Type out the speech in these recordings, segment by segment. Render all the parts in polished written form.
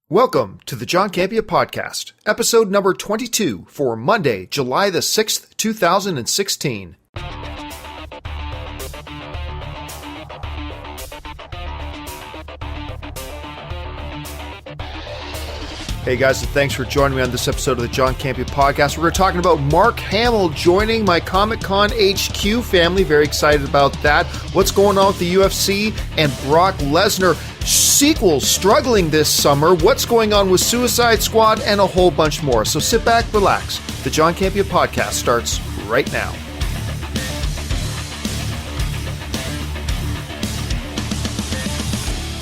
Welcome to the John Campea Podcast, episode number 22 for Monday, July the 6th, 2016. Hey guys, and thanks for joining me on this episode of the John Campea Podcast. We're talking about Mark Hamill joining my Comic-Con HQ family. Very excited about that. What's going on with the UFC and Brock Lesnar sequels struggling this summer. What's going on with Suicide Squad and a whole bunch more. So sit back, relax. The John Campea Podcast starts right now.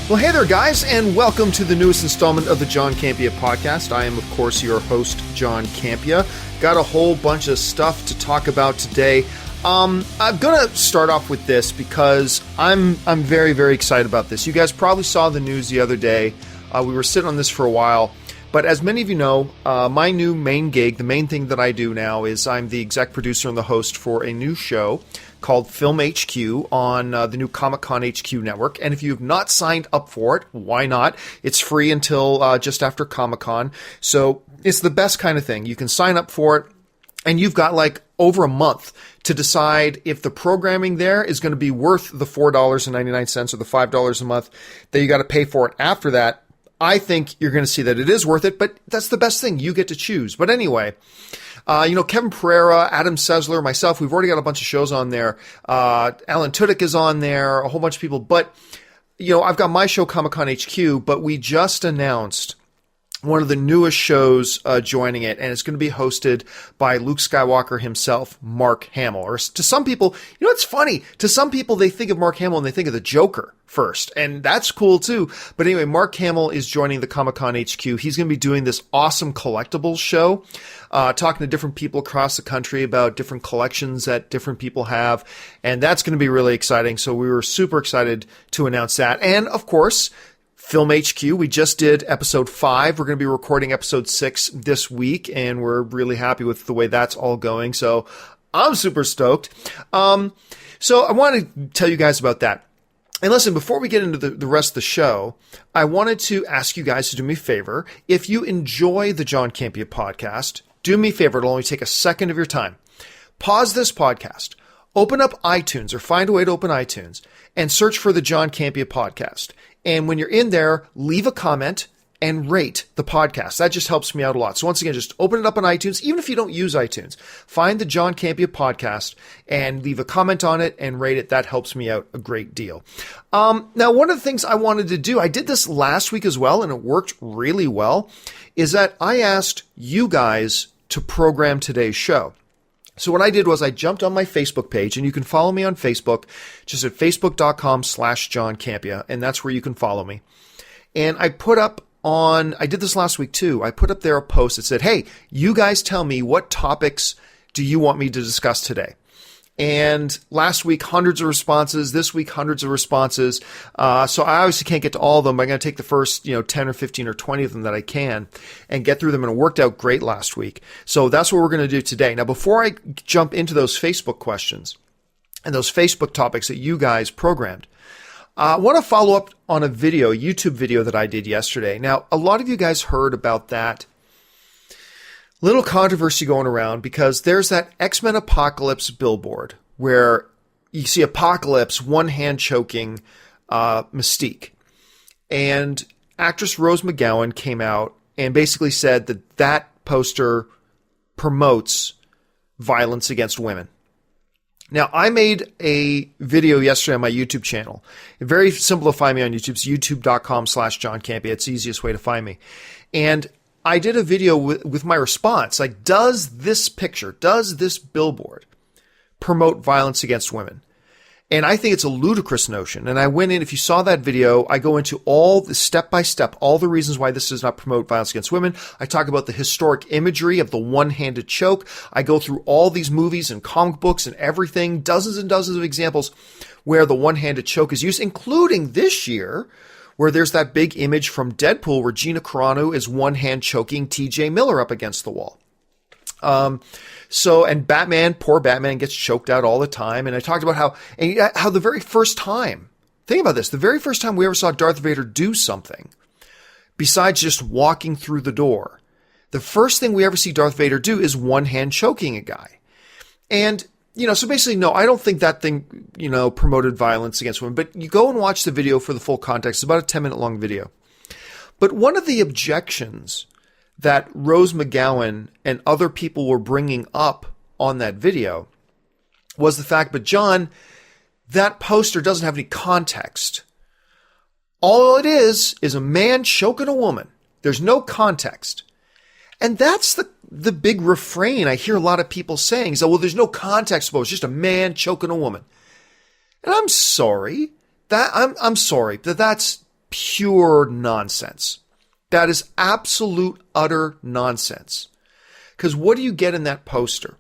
Well, hey there, guys, and welcome to the newest installment of the John Campea Podcast. I am, of course, your host, John Campea. Got a whole bunch of stuff to talk about today. I'm going to start off with this because I'm very, very excited about this. You guys probably saw the news the other day. We were sitting on this for a while. But as many of you know, my new main gig, the main thing that I do now is I'm the exec producer and the host for a new show called Film HQ on the new Comic-Con HQ network. And if you have not signed up for it, why not? It's free until just after Comic-Con. So it's the best kind of thing. You can sign up for it, and you've got like over a month to decide if the programming there is going to be worth the $4.99 or the $5 a month that you got to pay for it after that. I think you're going to see that it is worth it, but that's the best thing. You get to choose. But anyway, Kevin Pereira, Adam Sessler, myself, we've already got a bunch of shows on there. Alan Tudyk is on there, a whole bunch of people. But, I've got my show, Comic-Con HQ, but we just announced one of the newest shows joining it, and it's going to be hosted by Luke Skywalker himself, Mark Hamill. Or to some people, it's funny. To some people, they think of Mark Hamill and they think of the Joker first, and that's cool too. But anyway, Mark Hamill is joining the Comic-Con HQ. He's going to be doing this awesome collectibles show, talking to different people across the country about different collections that different people have, and that's going to be really exciting. So we were super excited to announce that. And of course, Film HQ, we just did episode 5. We're going to be recording episode 6 this week, and we're really happy with the way that's all going. So I'm super stoked. So I want to tell you guys about that. And listen, before we get into the rest of the show, I wanted to ask you guys to do me a favor. If you enjoy the John Campea Podcast, do me a favor. It'll only take a second of your time. Pause this podcast. Open up iTunes or find a way to open iTunes and search for the John Campea Podcast. And when you're in there, leave a comment and rate the podcast. That just helps me out a lot. So once again, just open it up on iTunes. Even if you don't use iTunes, find the John Campea Podcast and leave a comment on it and rate it. That helps me out a great deal. Now, one of the things I wanted to do, I did this last week as well, and it worked really well, is that I asked you guys to program today's show. So what I did was I jumped on my Facebook page, and you can follow me on Facebook just at facebook.com/John Campea, and that's where you can follow me. And I did this last week too, I put up there a post that said, hey, you guys tell me what topics do you want me to discuss today? And last week, hundreds of responses. This week, hundreds of responses. So I obviously can't get to all of them. I'm going to take the first, 10 or 15 or 20 of them that I can and get through them. And it worked out great last week. So that's what we're going to do today. Now, before I jump into those Facebook questions and those Facebook topics that you guys programmed, I want to follow up on a YouTube video that I did yesterday. Now, a lot of you guys heard about that little controversy going around because there's that X-Men Apocalypse billboard where you see Apocalypse one hand choking Mystique. And actress Rose McGowan came out and basically said that that poster promotes violence against women. Now, I made a video yesterday on my YouTube channel. Very simple to find me on YouTube. It's youtube.com/John Campea. It's the easiest way to find me. And I did a video with my response, like, does this billboard promote violence against women? And I think it's a ludicrous notion. And I went in, if you saw that video, I go into all the step-by-step, all the reasons why this does not promote violence against women. I talk about the historic imagery of the one-handed choke. I go through all these movies and comic books and everything, dozens and dozens of examples where the one-handed choke is used, including this year, where there's that big image from Deadpool where Gina Carano is one-hand choking TJ Miller up against the wall. And Batman, poor Batman, gets choked out all the time. And I talked about how the very first time, think about this, the very first time we ever saw Darth Vader do something, besides just walking through the door. The first thing we ever see Darth Vader do is one-hand choking a guy. And, so basically, no, I don't think that thing, promoted violence against women. But you go and watch the video for the full context. It's about a 10-minute long video. But one of the objections that Rose McGowan and other people were bringing up on that video was the fact, but John, that poster doesn't have any context. All it is a man choking a woman. There's no context. And that's the big refrain I hear a lot of people saying. So, well, there's no context, it's just a man choking a woman. And I'm sorry. I'm sorry that that's pure nonsense. That is absolute, utter nonsense. Because what do you get in that poster?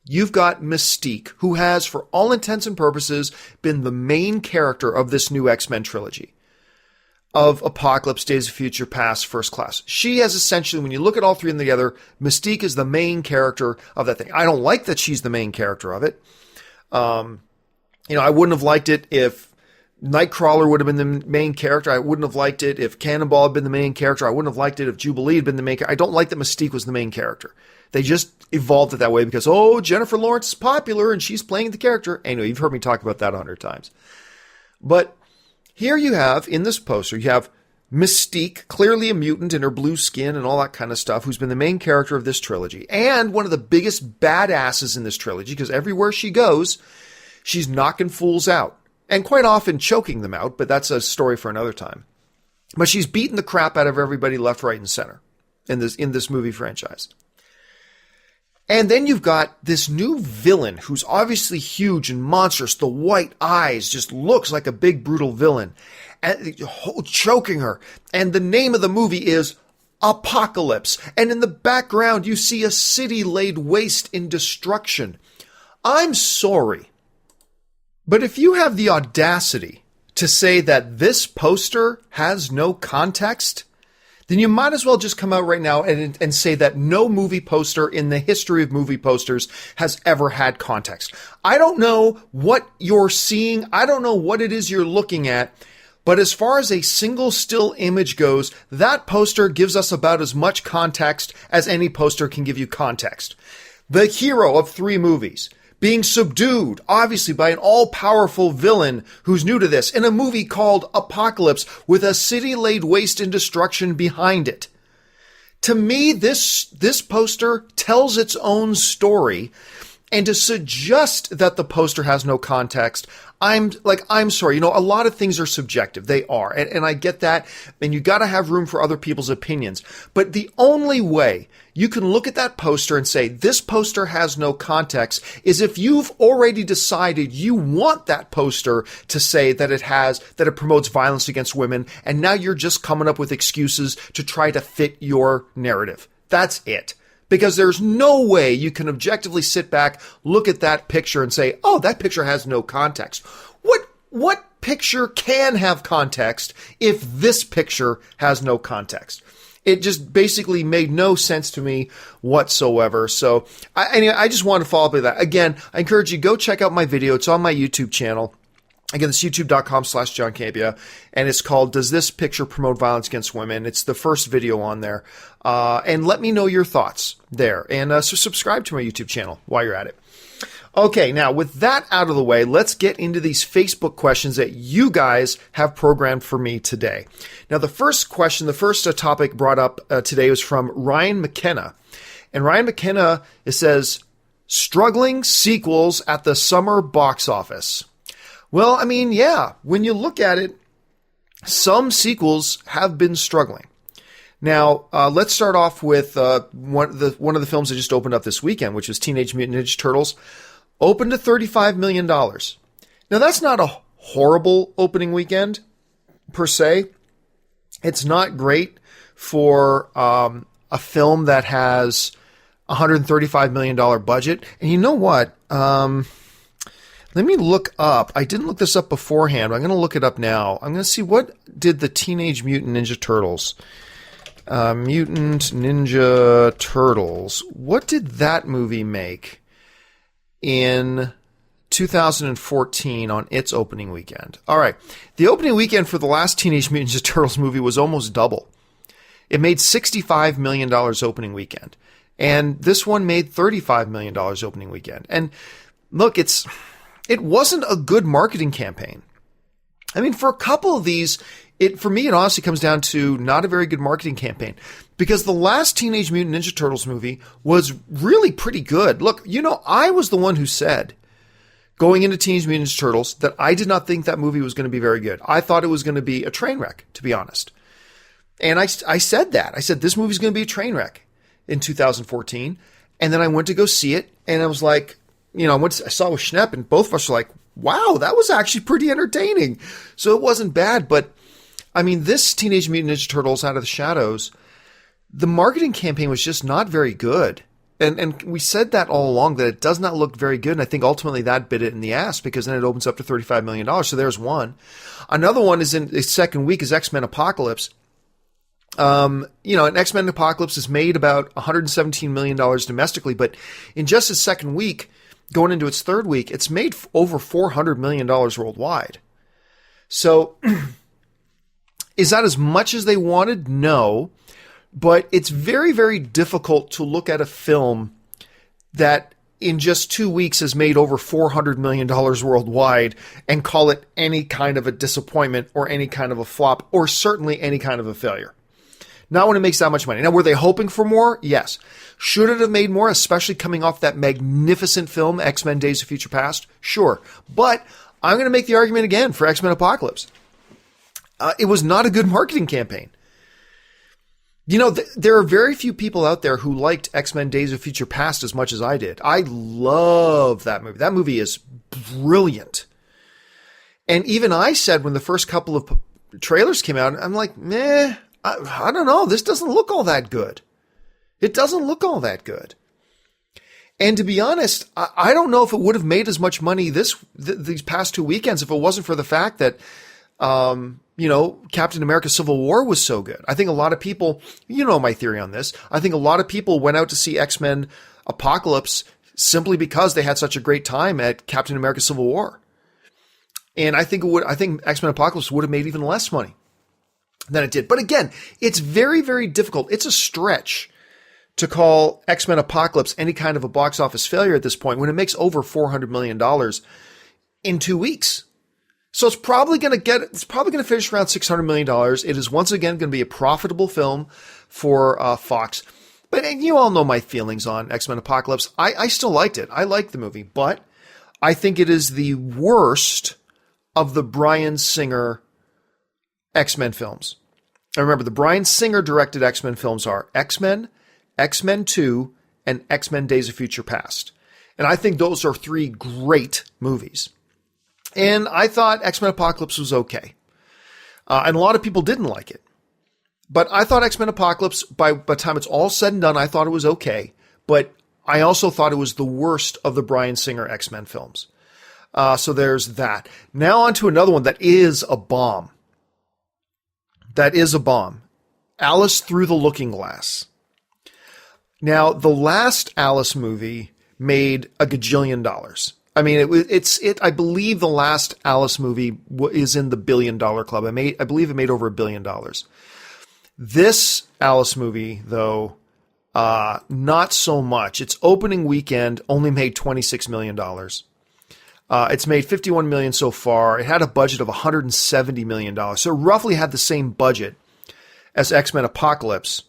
You've got Mystique, who has, for all intents and purposes, been the main character of this new X-Men trilogy. Of Apocalypse, Days of Future Past, First Class. She has essentially, when you look at all three of them together, Mystique is the main character of that thing. I don't like that she's the main character of it. I wouldn't have liked it if Nightcrawler would have been the main character. I wouldn't have liked it if Cannonball had been the main character. I wouldn't have liked it if Jubilee had been the main character. I don't like that Mystique was the main character. They just evolved it that way because, Jennifer Lawrence is popular and she's playing the character. Anyway, you've heard me talk about that 100 times. But here you have, in this poster, you have Mystique, clearly a mutant in her blue skin and all that kind of stuff, who's been the main character of this trilogy. And one of the biggest badasses in this trilogy, because everywhere she goes, she's knocking fools out. And quite often choking them out, but that's a story for another time. But she's beating the crap out of everybody left, right, and center in this movie franchise. And then you've got this new villain who's obviously huge and monstrous. The white eyes just looks like a big, brutal villain. And choking her. And the name of the movie is Apocalypse. And in the background, you see a city laid waste in destruction. I'm sorry. But if you have the audacity to say that this poster has no context, then you might as well just come out right now and say that no movie poster in the history of movie posters has ever had context. I don't know what you're seeing. I don't know what it is you're looking at. But as far as a single still image goes, that poster gives us about as much context as any poster can give you context. The hero of 3 movies being subdued, obviously, by an all-powerful villain who's new to this, in a movie called Apocalypse, with a city laid waste in destruction behind it. To me, this poster tells its own story, and to suggest that the poster has no context, I'm sorry. A lot of things are subjective. They are. And I get that. And you got to have room for other people's opinions. But the only way you can look at that poster and say, this poster has no context, is if you've already decided you want that poster to say that it promotes violence against women. And now you're just coming up with excuses to try to fit your narrative. That's it. Because there's no way you can objectively sit back, look at that picture and say, oh, that picture has no context. What picture can have context if this picture has no context? It just basically made no sense to me whatsoever. So I just want to follow up with that. Again, I encourage you, go check out my video. It's on my YouTube channel. Again, it's youtube.com/John Campea, and it's called, Does This Picture Promote Violence Against Women? It's the first video on there. And let me know your thoughts there. And so subscribe to my YouTube channel while you're at it. Okay, now with that out of the way, let's get into these Facebook questions that you guys have programmed for me today. Now, the first question, the first topic brought up today was from Ryan McKenna. And Ryan McKenna, it says, struggling sequels at the summer box office. Well, I mean, yeah, when you look at it, some sequels have been struggling. Now, let's start off with one of the films that just opened up this weekend, which was Teenage Mutant Ninja Turtles, opened to $35 million. Now, that's not a horrible opening weekend, per se. It's not great for a film that has a $135 million budget. And you know what? Let me look up. I didn't look this up beforehand, but I'm going to look it up now. I'm going to see, what did the Teenage Mutant Ninja Turtles, Mutant Ninja Turtles, what did that movie make in 2014 on its opening weekend? All right. The opening weekend for the last Teenage Mutant Ninja Turtles movie was almost double. It made $65 million opening weekend. And this one made $35 million opening weekend. And look, it wasn't a good marketing campaign. I mean, for a couple of these, for me, it honestly comes down to not a very good marketing campaign, because the last Teenage Mutant Ninja Turtles movie was really pretty good. Look, I was the one who said going into Teenage Mutant Ninja Turtles that I did not think that movie was going to be very good. I thought it was going to be a train wreck, to be honest. And I said that. I said, this movie's going to be a train wreck in 2014. And then I went to go see it, and I was like, I saw it with Schnepp, and both of us were like, wow, that was actually pretty entertaining. So it wasn't bad. But, I mean, this Teenage Mutant Ninja Turtles Out of the Shadows, the marketing campaign was just not very good. And we said that all along, that it does not look very good. And I think ultimately that bit it in the ass, because then it opens up to $35 million. So there's one. Another one is in its second week is X-Men Apocalypse. And X-Men Apocalypse has made about $117 million domestically, but in just its second week, going into its third week, it's made over $400 million worldwide. So is that as much as they wanted? No, but it's very, very difficult to look at a film that in just 2 weeks has made over $400 million worldwide and call it any kind of a disappointment or any kind of a flop, or certainly any kind of a failure. Not when it makes that much money. Now, were they hoping for more? Yes. Should it have made more, especially coming off that magnificent film, X-Men Days of Future Past? Sure. But I'm going to make the argument again for X-Men Apocalypse. It was not a good marketing campaign. There are very few people out there who liked X-Men Days of Future Past as much as I did. I love that movie. That movie is brilliant. And even I said when the first couple of trailers came out, I'm like, meh. I don't know. This doesn't look all that good. It doesn't look all that good. And to be honest, I don't know if it would have made as much money these past 2 weekends if it wasn't for the fact that, Captain America Civil War was so good. I think a lot of people, my theory on this, I think a lot of people went out to see X-Men Apocalypse simply because they had such a great time at Captain America Civil War. And I think X-Men Apocalypse would have made even less money than it did. But again, it's very, very difficult. It's a stretch to call X-Men Apocalypse any kind of a box office failure at this point when it makes over $400 million in 2 weeks. So it's probably going to finish around $600 million. It is once again going to be a profitable film for Fox. But you all know my feelings on X-Men Apocalypse. I still liked it. I liked the movie, but I think it is the worst of the Bryan Singer X-Men films. And remember, the Bryan Singer directed X-Men films are X-Men, X-Men 2, and X-Men Days of Future Past. And I think those are 3 great movies. And I thought X-Men Apocalypse was okay. And a lot of people didn't like it. But I thought X-Men Apocalypse, by the time it's all said and done, I thought it was okay. But I also thought it was the worst of the Bryan Singer X-Men films. So there's that. Now on to another one that is a bomb. Alice Through the Looking Glass. Now, the last Alice movie made $1 gajillion. I mean, I believe the last Alice movie is in the $1 billion club. I believe it made over $1 billion. This Alice movie, though, not so much. Its opening weekend only made $26 million. It's made $51 million so far. It had a budget of $170 million. So it roughly had the same budget as X-Men Apocalypse.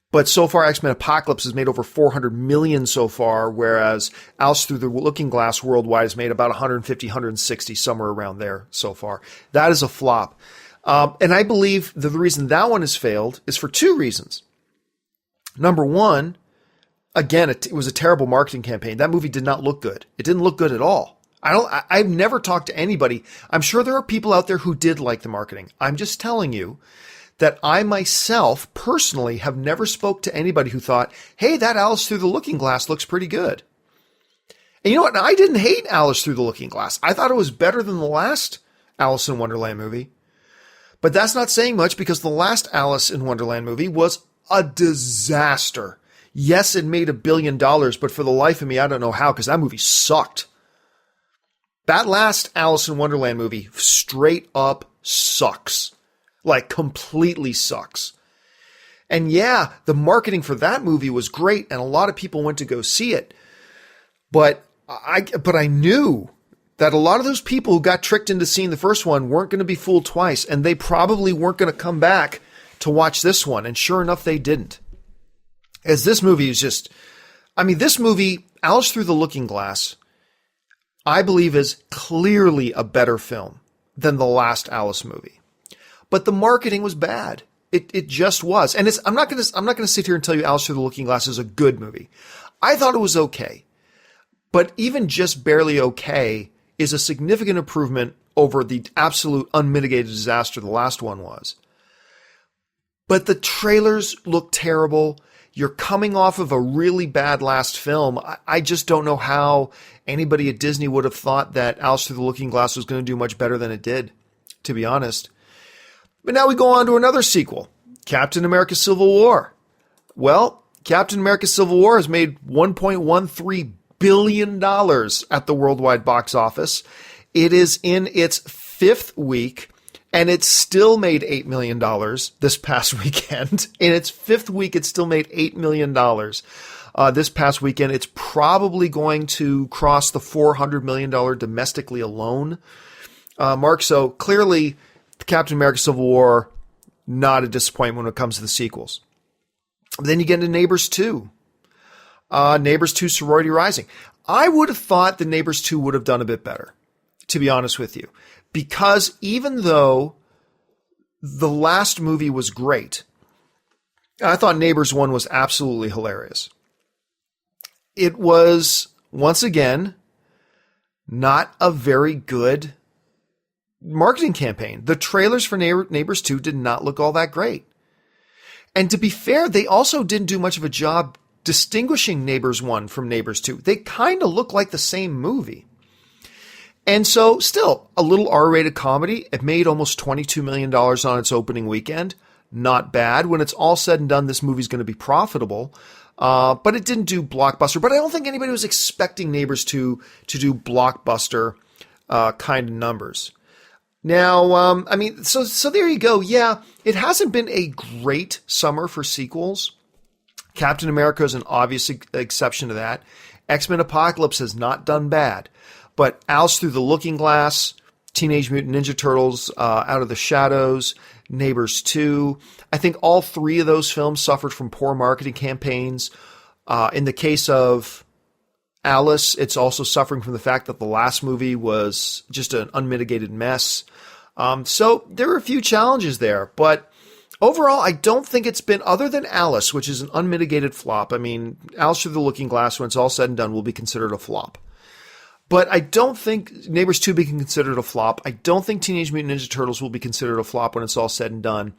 But so far, X-Men Apocalypse has made over $400 million so far, whereas Alice Through the Looking Glass worldwide has made about 150, 160, somewhere around there so far. That is a flop. And I believe the reason that one has failed is for 2 reasons. Number one, again, it was a terrible marketing campaign. That movie did not look good. It didn't look good at all. I've never talked to anybody. I'm sure there are people out there who did like the marketing. I'm just telling you that I myself personally have never spoke to anybody who thought, hey, that Alice Through the Looking Glass looks pretty good. And you know what? I didn't hate Alice Through the Looking Glass. I thought it was better than the last Alice in Wonderland movie. But that's not saying much because the last Alice in Wonderland movie was a disaster. Yes, it made $1 billion, but for the life of me, I don't know how, because that movie sucked. That last Alice in Wonderland movie straight up sucks. Like, completely sucks. And yeah, the marketing for that movie was great, and a lot of people went to go see it. But I knew that a lot of those people who got tricked into seeing the first one weren't going to be fooled twice, and they probably weren't going to come back to watch this one. And sure enough, they didn't. As this movie is just, this movie, Alice Through the Looking Glass, I believe is clearly a better film than the last Alice movie. But the marketing was bad. It just was. And I'm not going to sit here and tell you Alice Through the Looking Glass is a good movie. I thought it was okay. But even just barely okay is a significant improvement over the absolute unmitigated disaster the last one was. But the trailers look terrible. You're coming off of a really bad last film. I just don't know how anybody at Disney would have thought that Alice Through the Looking Glass was going to do much better than it did, to be honest. But now we go on to another sequel, Captain America Civil War. Well, Captain America Civil War has made $1.13 billion at the worldwide box office. It is in its 5th week, and it still made $8 million this past weekend. In its 5th week, it still made $8 million this past weekend. It's probably going to cross the $400 million domestically alone mark. So clearly, Captain America Civil War, not a disappointment when it comes to the sequels. Then you get into Neighbors 2. Neighbors 2 Sorority Rising. I would have thought the Neighbors 2 would have done a bit better, to be honest with you. Because even though the last movie was great, I thought Neighbors 1 was absolutely hilarious. It was, once again, not a very good marketing campaign. The trailers for Neighbors 2 did not look all that great. And to be fair, they also didn't do much of a job distinguishing Neighbors 1 from Neighbors 2. They kind of look like the same movie. And so still a little R-rated comedy. It made almost $22 million on its opening weekend. Not bad. When it's all said and done, this movie's going to be profitable. But it didn't do blockbuster. But I don't think anybody was expecting Neighbors 2 to do blockbuster kind of numbers. Now, so there you go. Yeah, it hasn't been a great summer for sequels. Captain America is an obvious exception to that. X-Men Apocalypse has not done bad. But Alice Through the Looking Glass, Teenage Mutant Ninja Turtles, Out of the Shadows, Neighbors 2. I think all 3 of those films suffered from poor marketing campaigns. In the case of Alice, it's also suffering from the fact that the last movie was just an unmitigated mess. So there are a few challenges there. But overall, I don't think it's been, other than Alice, which is an unmitigated flop. Alice Through the Looking Glass, when it's all said and done, will be considered a flop. But I don't think Neighbors 2 be considered a flop. I don't think Teenage Mutant Ninja Turtles will be considered a flop when it's all said and done.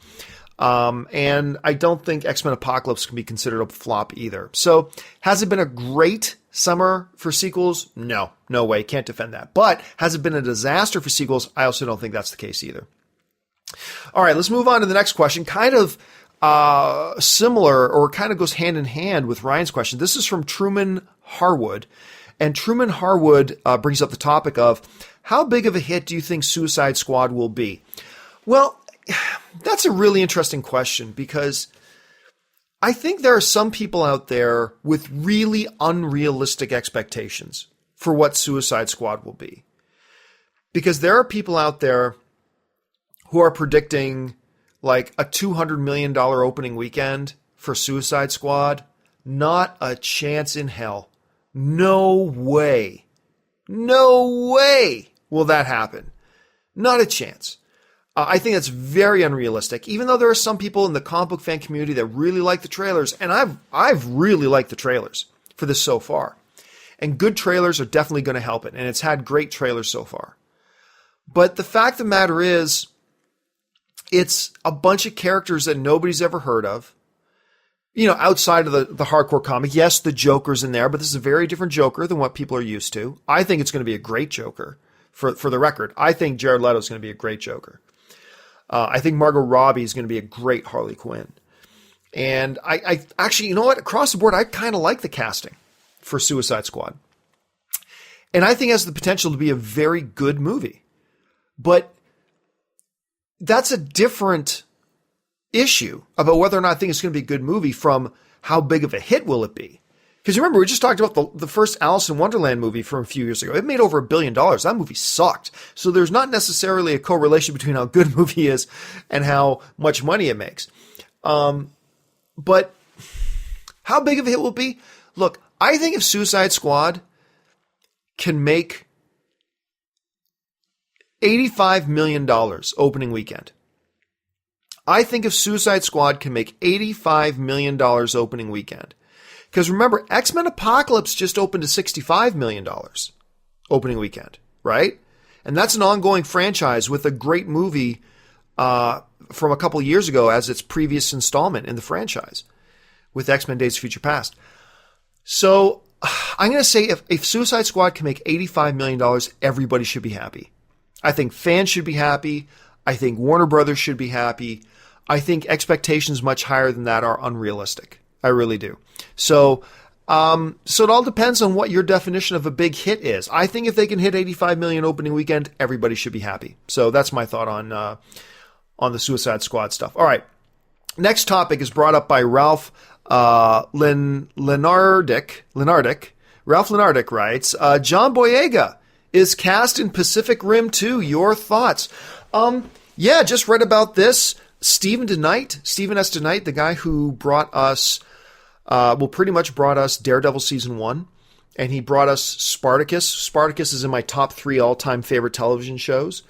And I don't think X-Men Apocalypse can be considered a flop either. So has it been a great summer for sequels? No way. Can't defend that. But has it been a disaster for sequels? I also don't think that's the case either. All right, let's move on to the next question. Kind of similar, or kind of goes hand in hand with Ryan's question. This is from Truman Harwood. And Truman Harwood brings up the topic of, how big of a hit do you think Suicide Squad will be? Well, that's a really interesting question, because I think there are some people out there with really unrealistic expectations for what Suicide Squad will be. Because there are people out there who are predicting like a $200 million opening weekend for Suicide Squad. Not a chance in hell. No way will that happen. Not a chance. I think that's very unrealistic, even though there are some people in the comic book fan community that really like the trailers, and I've really liked the trailers for this so far. And good trailers are definitely going to help it, and it's had great trailers so far. But the fact of the matter is, it's a bunch of characters that nobody's ever heard of. Outside of the hardcore comic. Yes, the Joker's in there, but this is a very different Joker than what people are used to. I think it's going to be a great Joker. For the record, I think Jared Leto is going to be a great Joker. I think Margot Robbie is going to be a great Harley Quinn. And I actually, you know what? Across the board, I kind of like the casting for Suicide Squad. And I think it has the potential to be a very good movie. But that's a different issue about whether or not I think it's going to be a good movie from how big of a hit will it be. Because remember, we just talked about the first Alice in Wonderland movie from a few years ago. It made over $1 billion. That movie sucked. So there's not necessarily a correlation between how good a movie is and how much money it makes. But how big of a hit will it be? Look, I think if Suicide Squad can make $85 million opening weekend, I think if Suicide Squad can make $85 million opening weekend, because remember, X-Men Apocalypse just opened to $65 million opening weekend, right? And that's an ongoing franchise with a great movie from a couple years ago as its previous installment in the franchise with X-Men Days of Future Past. So I'm going to say if Suicide Squad can make $85 million, everybody should be happy. I think fans should be happy. I think Warner Brothers should be happy. I think expectations much higher than that are unrealistic. I really do. So it all depends on what your definition of a big hit is. I think if they can hit 85 million opening weekend, everybody should be happy. So that's my thought on the Suicide Squad stuff. All right. Next topic is brought up by Ralph Lenardic. Ralph Lenardic writes, John Boyega is cast in Pacific Rim 2. Your thoughts? Yeah, just read about this. Stephen S. DeKnight, the guy who brought us, pretty much brought us Daredevil Season 1, and he brought us Spartacus. Spartacus is in my top 3 all-time favorite television shows,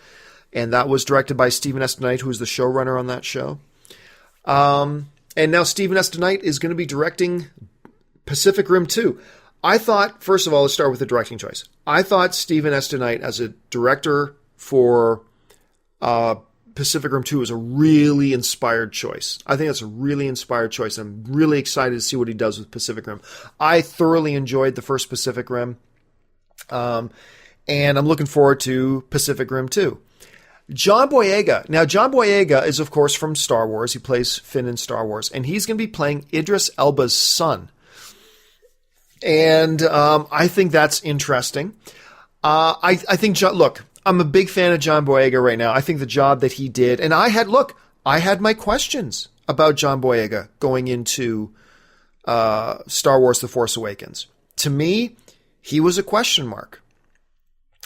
and that was directed by Stephen S. DeKnight, who is the showrunner on that show. And now Stephen S. DeKnight is going to be directing Pacific Rim 2. I thought, first of all, let's start with the directing choice. I thought Stephen S. DeKnight as a director for Pacific Rim 2 is a really inspired choice. I think that's a really inspired choice. I'm really excited to see what he does with Pacific Rim. I thoroughly enjoyed the first Pacific Rim, and I'm looking forward to Pacific Rim 2. John Boyega. Now, John Boyega is, of course, from Star Wars. He plays Finn in Star Wars, and he's going to be playing Idris Elba's son. And I think that's interesting. I think, look, I'm a big fan of John Boyega right now. I think the job that he did, and I had my questions about John Boyega going into Star Wars The Force Awakens. To me, he was a question mark.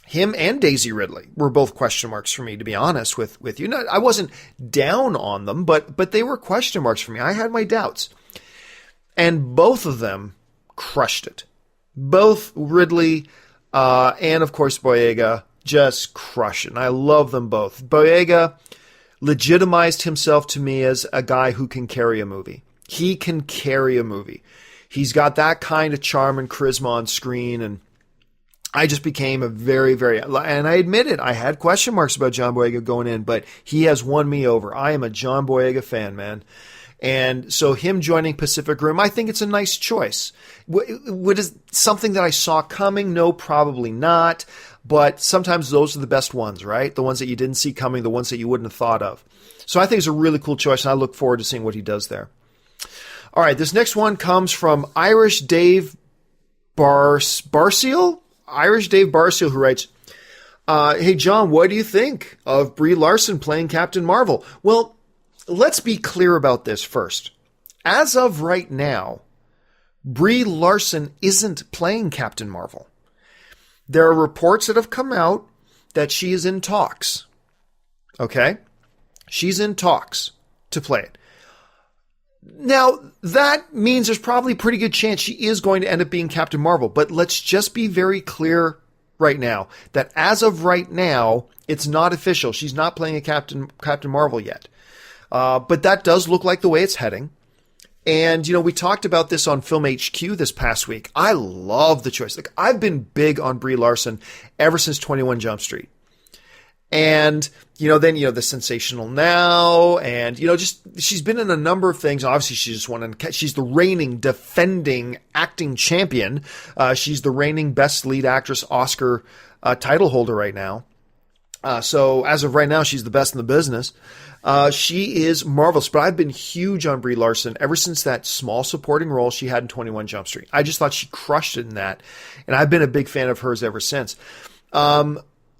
Him and Daisy Ridley were both question marks for me, to be honest with you. I wasn't down on them, but they were question marks for me. I had my doubts. And both of them crushed it. Both Ridley and, of course, Boyega just crushed it. And I love them both. Boyega legitimized himself to me as a guy who can carry a movie. He can carry a movie. He's got that kind of charm and charisma on screen, and I just became a very, very, and I admit it, I had question marks about John Boyega going in, but he has won me over. I am a John Boyega fan, man. And so him joining Pacific Rim, I think it's a nice choice. What is something that I saw coming? No, probably not. But sometimes those are the best ones, right? The ones that you didn't see coming, the ones that you wouldn't have thought of. So I think it's a really cool choice, and I look forward to seeing what he does there. All right, this next one comes from Irish Dave Barseal? Irish Dave Barseal, who writes, hey, John, what do you think of Brie Larson playing Captain Marvel? Well, let's be clear about this first. As of right now, Brie Larson isn't playing Captain Marvel. There are reports that have come out that she is in talks. Okay? She's in talks to play it. Now, that means there's probably a pretty good chance she is going to end up being Captain Marvel. But let's just be very clear right now that as of right now, it's not official. She's not playing a Captain Marvel yet. But that does look like the way it's heading. And, you know, we talked about this on Film HQ this past week. I love the choice. Like, I've been big on Brie Larson ever since 21 Jump Street. And, you know, then, you know, The Sensational Now, and, you know, just, she's been in a number of things. Obviously, she just won, she's the reigning, defending acting champion. She's the reigning Best Lead Actress Oscar title holder right now. So as of right now, she's the best in the business. She is marvelous, but I've been huge on Brie Larson ever since that small supporting role she had in 21 Jump Street. I just thought she crushed it in that, and I've been a big fan of hers ever since.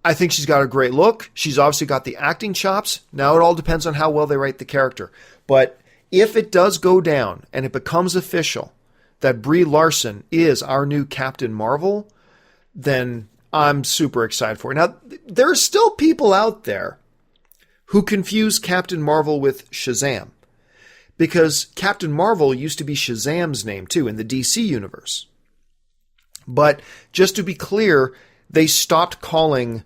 I think she's got a great look. She's obviously got the acting chops. Now it all depends on how well they write the character. But if it does go down and it becomes official that Brie Larson is our new Captain Marvel, then I'm super excited for it. Now, there are still people out there who confuse Captain Marvel with Shazam, because Captain Marvel used to be Shazam's name too in the DC universe. But just to be clear, they stopped calling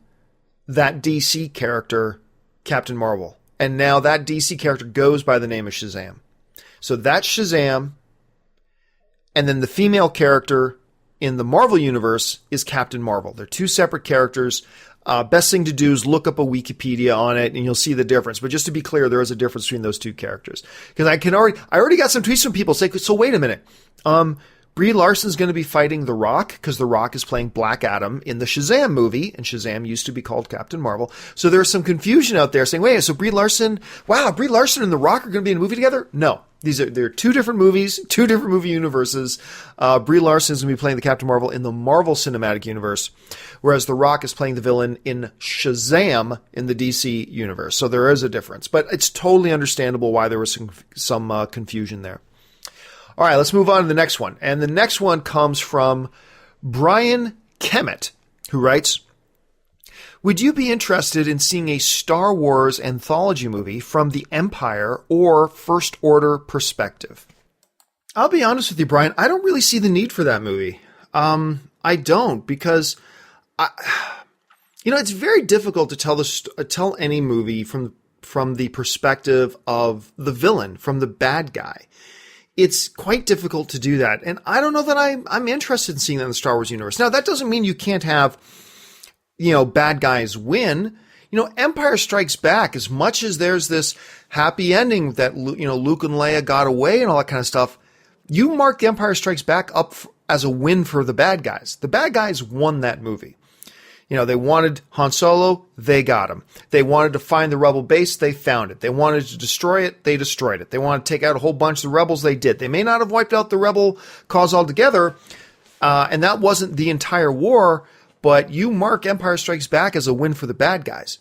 that DC character Captain Marvel. And now that DC character goes by the name of Shazam. So that's Shazam. And then the female character in the Marvel universe is Captain Marvel. They're two separate characters. Best thing to do is look up a Wikipedia on it and you'll see the difference. But just to be clear, there is a difference between those two characters. Because I already got some tweets from people saying, so wait a minute. Brie Larson's going to be fighting The Rock because The Rock is playing Black Adam in the Shazam movie, and Shazam used to be called Captain Marvel. So there's some confusion out there saying, wait, so Brie Larson and The Rock are going to be in a movie together? No. They're two different movies, two different movie universes. Brie Larson is going to be playing the Captain Marvel in the Marvel Cinematic Universe, whereas The Rock is playing the villain in Shazam in the DC Universe. So there is a difference, but it's totally understandable why there was some confusion there. All right, let's move on to the next one. And the next one comes from Brian Kemet, who writes, would you be interested in seeing a Star Wars anthology movie from the Empire or First Order perspective? I'll be honest with you, Brian. I don't really see the need for that movie. I don't, because it's very difficult to tell any movie from the perspective of the villain, from the bad guy. It's quite difficult to do that. And I don't know that I'm interested in seeing that in the Star Wars universe. Now, that doesn't mean you can't have, bad guys win. Empire Strikes Back, as much as there's this happy ending that, Luke and Leia got away and all that kind of stuff, you mark the Empire Strikes Back up as a win for the bad guys. The bad guys won that movie. They wanted Han Solo, they got him. They wanted to find the rebel base, they found it. They wanted to destroy it, they destroyed it. They wanted to take out a whole bunch of the rebels, they did. They may not have wiped out the rebel cause altogether, and that wasn't the entire war, but you mark Empire Strikes Back as a win for the bad guys.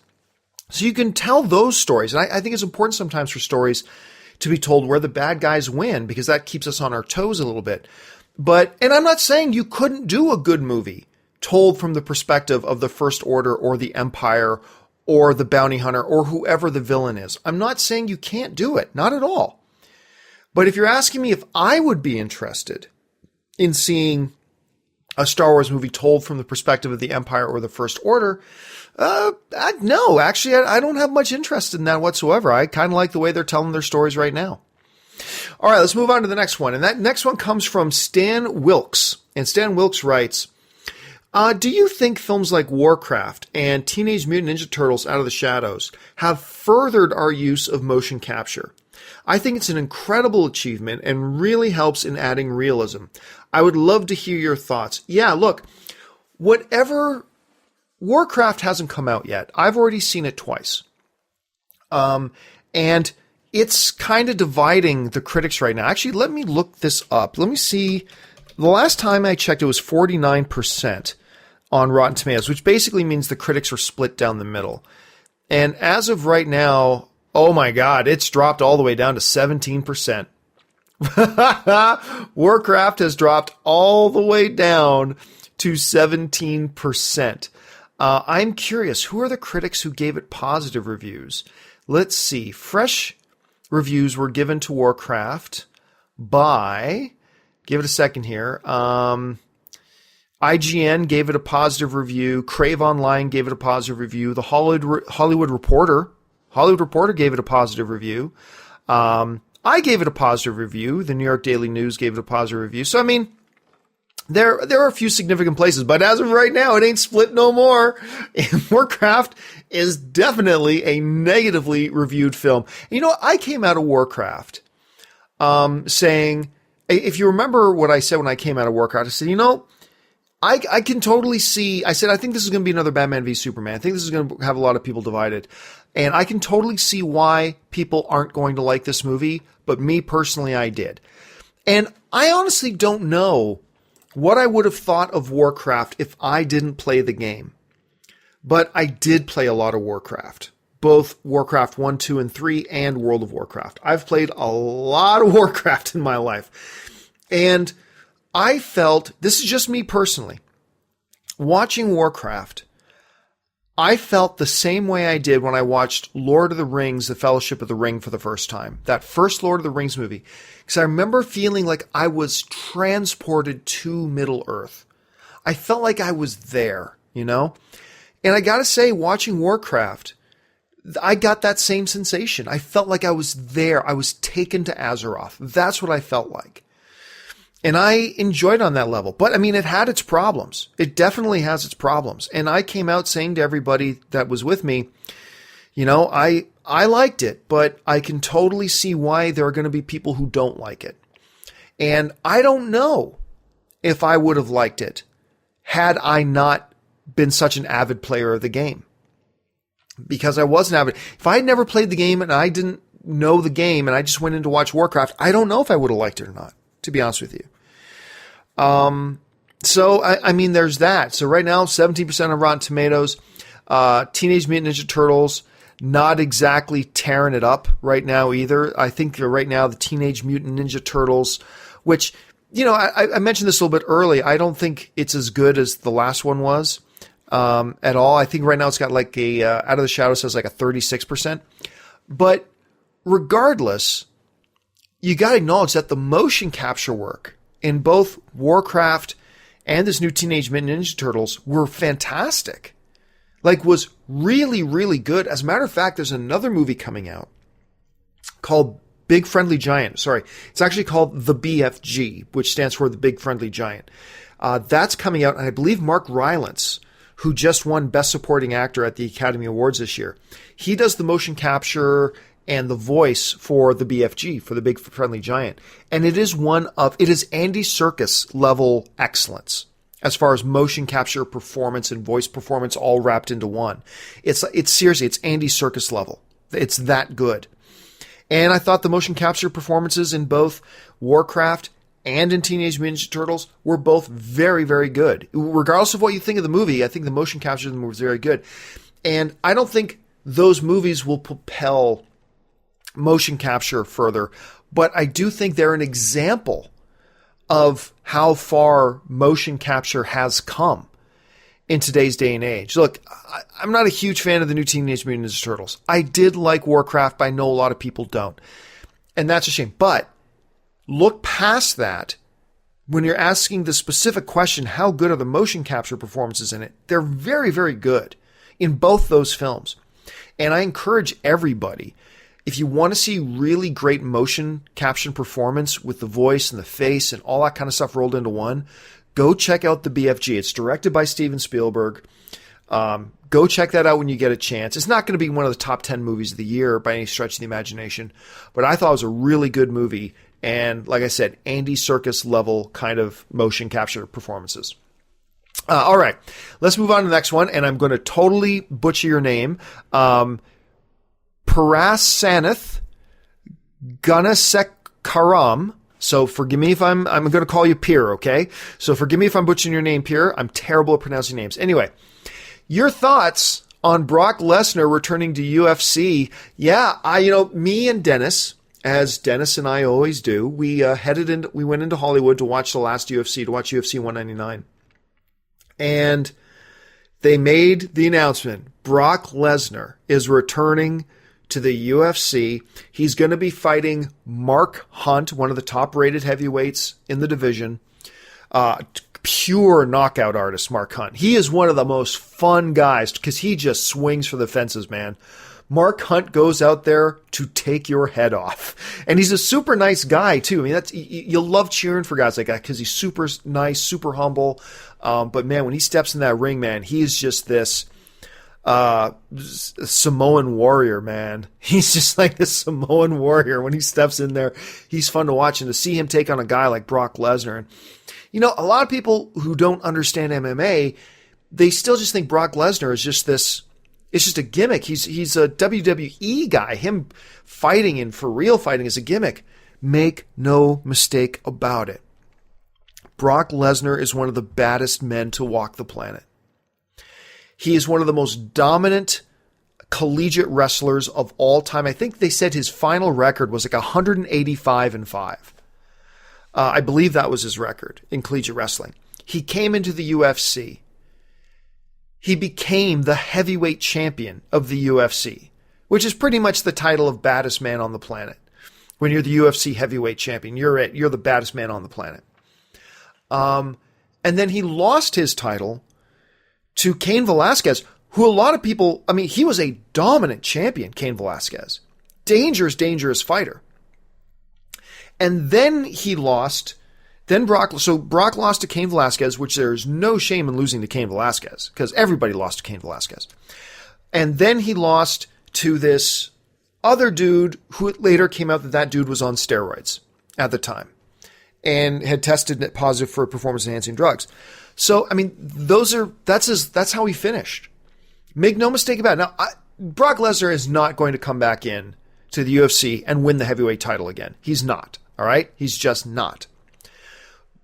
So you can tell those stories, and I think it's important sometimes for stories to be told where the bad guys win, because that keeps us on our toes a little bit. And I'm not saying you couldn't do a good movie told from the perspective of the First Order or the Empire or the bounty hunter or whoever the villain is. I'm not saying you can't do it, not at all. But if you're asking me if I would be interested in seeing a Star Wars movie told from the perspective of the Empire or the First Order, no, actually, I don't have much interest in that whatsoever. I kind of like the way they're telling their stories right now. All right, let's move on to the next one. And that next one comes from Stan Wilkes. And Stan Wilkes writes, do you think films like Warcraft and Teenage Mutant Ninja Turtles Out of the Shadows have furthered our use of motion capture? I think it's an incredible achievement and really helps in adding realism. I would love to hear your thoughts. Yeah, look, whatever, Warcraft hasn't come out yet. I've already seen it twice. And it's kind of dividing the critics right now. Actually, let me look this up. Let me see. The last time I checked, it was 49% on Rotten Tomatoes, which basically means the critics are split down the middle. And as of right now, oh my God, it's dropped all the way down to 17%. Warcraft has dropped all the way down to 17%. I'm curious, who are the critics who gave it positive reviews? Let's see. Fresh reviews were given to Warcraft by, give it a second here, IGN gave it a positive review. Crave Online gave it a positive review. The Hollywood Reporter gave it a positive review. I gave it a positive review. The New York Daily News gave it a positive review. So, I mean, there are a few significant places, but as of right now, it ain't split no more. Warcraft is definitely a negatively reviewed film. And, I came out of Warcraft saying, if you remember what I said when I came out of Warcraft, I said, I can totally see, I said, I think this is going to be another Batman v Superman. I think this is going to have a lot of people divided. And I can totally see why people aren't going to like this movie, but me personally, I did. And I honestly don't know what I would have thought of Warcraft if I didn't play the game. But I did play a lot of Warcraft, both Warcraft 1, 2, and 3, and World of Warcraft. I've played a lot of Warcraft in my life. And I felt, this is just me personally, watching Warcraft, I felt the same way I did when I watched Lord of the Rings, The Fellowship of the Ring for the first time. That first Lord of the Rings movie. Because I remember feeling like I was transported to Middle-earth. I felt like I was there, you know? And I gotta say, watching Warcraft, I got that same sensation. I felt like I was there. I was taken to Azeroth. That's what I felt like. And I enjoyed on that level. But I mean, it had its problems. It definitely has its problems. And I came out saying to everybody that was with me, you know, I liked it, but I can totally see why there are going to be people who don't like it. And I don't know if I would have liked it had I not been such an avid player of the game. Because I wasn't avid. If I had never played the game and I didn't know the game and I just went in to watch Warcraft, I don't know if I would have liked it or not, to be honest with you. So, I mean, there's that. So right now, 17% on Rotten Tomatoes. Teenage Mutant Ninja Turtles, not exactly tearing it up right now either. I think right now the Teenage Mutant Ninja Turtles, which, you know, I mentioned this a little bit early. I don't think it's as good as the last one was at all. I think right now it's got like a, Out of the Shadows says like a 36%. But regardless, you got to acknowledge that the motion capture work in both Warcraft and this new Teenage Mutant Ninja Turtles were fantastic. Like, was really, really good. As a matter of fact, there's another movie coming out called Big Friendly Giant. Sorry, it's actually called The BFG, which stands for The Big Friendly Giant. That's coming out, and I believe Mark Rylance, who just won Best Supporting Actor at the Academy Awards this year, he does the motion capture and the voice for the BFG, for the Big Friendly Giant. And it is Andy Serkis level excellence as far as motion capture performance and voice performance all wrapped into one. It's seriously, it's Andy Serkis level. It's that good. And I thought the motion capture performances in both Warcraft and in Teenage Mutant Ninja Turtles were both very, very good. Regardless of what you think of the movie, I think the motion capture of them was very good. And I don't think those movies will propel motion capture further, but I do think they're an example of how far motion capture has come in today's day and age. Look, I'm not a huge fan of the new Teenage Mutant Ninja Turtles. I did like Warcraft, but I know a lot of people don't. And that's a shame. But look past that. When you're asking the specific question, how good are the motion capture performances in it? They're very, very good in both those films. And I encourage everybody, if you want to see really great motion caption performance with the voice and the face and all that kind of stuff rolled into one, go check out the BFG. It's directed by Steven Spielberg. Go check that out when you get a chance. It's not going to be one of the top 10 movies of the year by any stretch of the imagination, but I thought it was a really good movie. And like I said, Andy Serkis level kind of motion capture performances. All right, let's move on to the next one. And I'm going to totally butcher your name. Parasanath Gunasekaram. So forgive me if I'm going to call you Pierre, okay? So forgive me if I'm butchering your name, Pierre. I'm terrible at pronouncing names. Anyway, your thoughts on Brock Lesnar returning to UFC. Yeah, me and Dennis, as Dennis and I always do, we went into Hollywood to watch the last UFC, to watch UFC 199. And they made the announcement, Brock Lesnar is returning to the UFC. He's going to be fighting Mark Hunt, one of the top-rated heavyweights in the division. Pure knockout artist, Mark Hunt. He is one of the most fun guys because he just swings for the fences, man. Mark Hunt goes out there to take your head off. And he's a super nice guy, too. I mean, you'll love cheering for guys like that because he's super nice, super humble. But, man, when he steps in that ring, man, he is just this Samoan warrior, man. He's just like this Samoan warrior. When he steps in there, he's fun to watch. And to see him take on a guy like Brock Lesnar. And, a lot of people who don't understand MMA, they still just think Brock Lesnar is just this, it's just a gimmick. He's a WWE guy. Him fighting and for real fighting is a gimmick. Make no mistake about it. Brock Lesnar is one of the baddest men to walk the planet. He is one of the most dominant collegiate wrestlers of all time. I think they said his final record was like 185-5. I believe that was his record in collegiate wrestling. He came into the UFC. He became the heavyweight champion of the UFC, which is pretty much the title of baddest man on the planet. When you're the UFC heavyweight champion, you're it. You're the baddest man on the planet. And then he lost his title to Cain Velasquez, who a lot of people, I mean, he was a dominant champion, Cain Velasquez. Dangerous fighter. And then he lost, Brock lost to Cain Velasquez, which there's no shame in losing to Cain Velasquez, because everybody lost to Cain Velasquez. And then he lost to this other dude who later came out that dude was on steroids at the time and had tested positive for performance-enhancing drugs. So, I mean, that's how he finished. Make no mistake about it. Now, Brock Lesnar is not going to come back in to the UFC and win the heavyweight title again. He's not, all right? He's just not.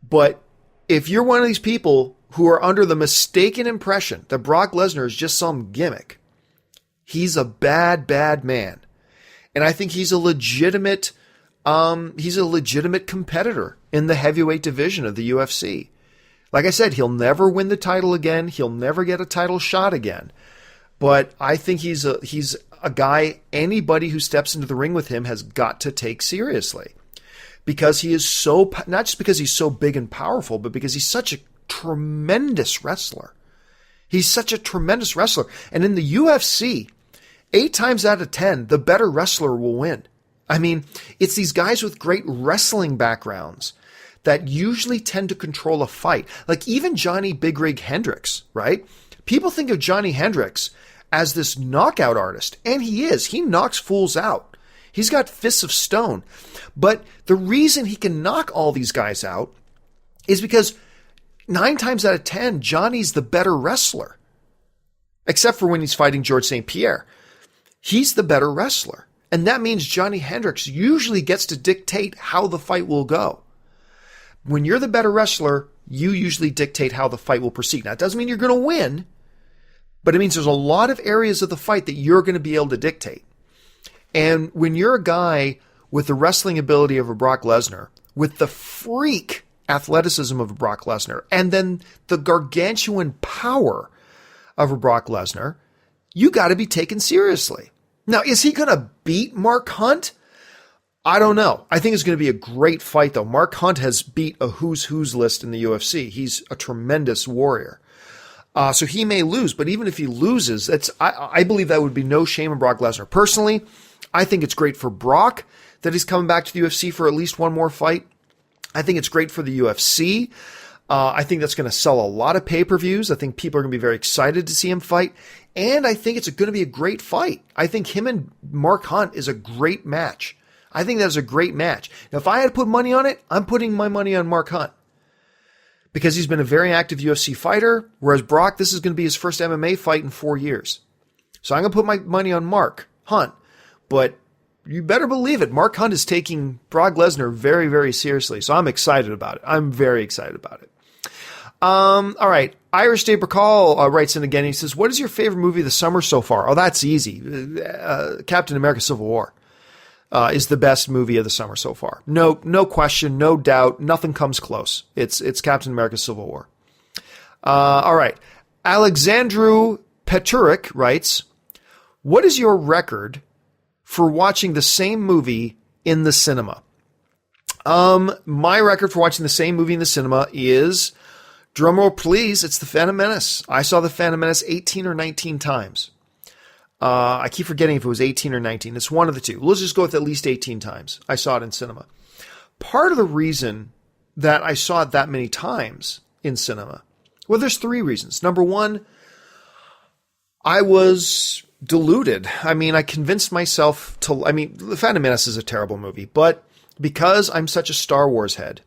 But if you're one of these people who are under the mistaken impression that Brock Lesnar is just some gimmick, he's a bad man. And I think he's a legitimate competitor in the heavyweight division of the UFC. Like I said, he'll never win the title again. He'll never get a title shot again. But I think he's a guy anybody who steps into the ring with him has got to take seriously. Because he is not just because he's so big and powerful, but because he's such a tremendous wrestler. He's such a tremendous wrestler. And in the UFC, 8 times out of 10, the better wrestler will win. I mean, it's these guys with great wrestling backgrounds that usually tend to control a fight. Like even Johnny Big Rig Hendricks, right? People think of Johnny Hendricks as this knockout artist, and he is. He knocks fools out. He's got fists of stone. But the reason he can knock all these guys out is because 9 times out of 10, Johnny's the better wrestler. Except for when he's fighting George St. Pierre. He's the better wrestler. And that means Johnny Hendricks usually gets to dictate how the fight will go. When you're the better wrestler, you usually dictate how the fight will proceed. Now, it doesn't mean you're going to win, but it means there's a lot of areas of the fight that you're going to be able to dictate. And when you're a guy with the wrestling ability of a Brock Lesnar, with the freak athleticism of a Brock Lesnar, and then the gargantuan power of a Brock Lesnar, you got to be taken seriously. Now, is he going to beat Mark Hunt? I don't know. I think it's going to be a great fight, though. Mark Hunt has beat a who's list in the UFC. He's a tremendous warrior. So he may lose, but even if he loses, I believe that would be no shame in Brock Lesnar. Personally, I think it's great for Brock that he's coming back to the UFC for at least one more fight. I think it's great for the UFC. I think that's going to sell a lot of pay-per-views. I think people are going to be very excited to see him fight. And I think it's going to be a great fight. I think him and Mark Hunt is a great match. I think that's a great match. Now, if I had to put money on it, I'm putting my money on Mark Hunt. Because he's been a very active UFC fighter, whereas Brock, this is going to be his first MMA fight in 4 years. So I'm going to put my money on Mark Hunt. But you better believe it, Mark Hunt is taking Brock Lesnar very, very seriously. So I'm excited about it. I'm very excited about it. All right. Irish Dave Bacall writes in again. He says, what is your favorite movie of the summer so far? Oh, that's easy. Captain America Civil War is the best movie of the summer so far. No question, no doubt. Nothing comes close. It's Captain America Civil War. All right. Alexandru Peturik writes, what is your record for watching the same movie in the cinema? My record for watching the same movie in the cinema is, drumroll please, it's The Phantom Menace. I saw The Phantom Menace 18 or 19 times. I keep forgetting if it was 18 or 19. It's one of the two. Let's just go with at least 18 times. I saw it in cinema. Part of the reason that I saw it that many times in cinema, well, there's 3 reasons. Number 1, I was deluded. I mean, I convinced myself The Phantom Menace is a terrible movie, but because I'm such a Star Wars head,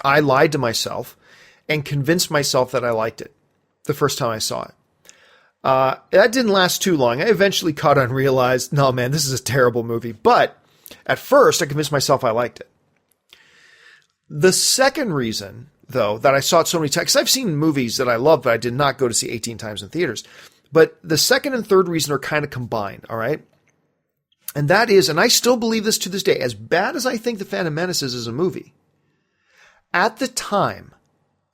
I lied to myself and convinced myself that I liked it the first time I saw it. That didn't last too long. I eventually caught on and realized, no, man, this is a terrible movie. But at first, I convinced myself I liked it. The second reason though, that I saw it so many times, because I've seen movies that I love, but I did not go to see 18 times in theaters. But the second and third reason are kind of combined, all right? And that is, and I still believe this to this day, as bad as I think The Phantom Menace is as a movie, at the time,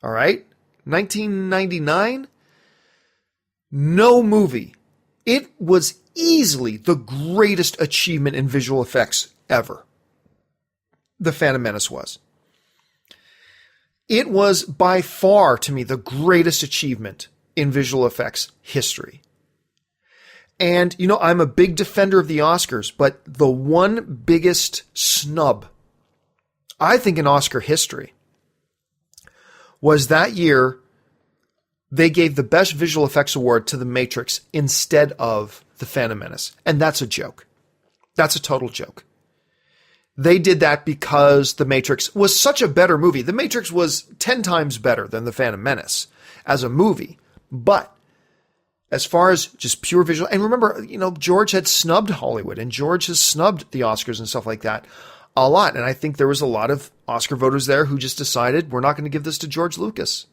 all right, 1999, no movie. It was easily the greatest achievement in visual effects ever. The Phantom Menace was. It was by far, to me, the greatest achievement in visual effects history. And, you know, I'm a big defender of the Oscars, but the one biggest snub, I think, in Oscar history was that year they gave the Best Visual Effects Award to The Matrix instead of The Phantom Menace. And that's a joke. That's a total joke. They did that because The Matrix was such a better movie. The Matrix was 10 times better than The Phantom Menace as a movie. But as far as just pure visual, and remember, you know, George had snubbed Hollywood, and George has snubbed the Oscars and stuff like that a lot. And I think there was a lot of Oscar voters there who just decided, we're not going to give this to George Lucas.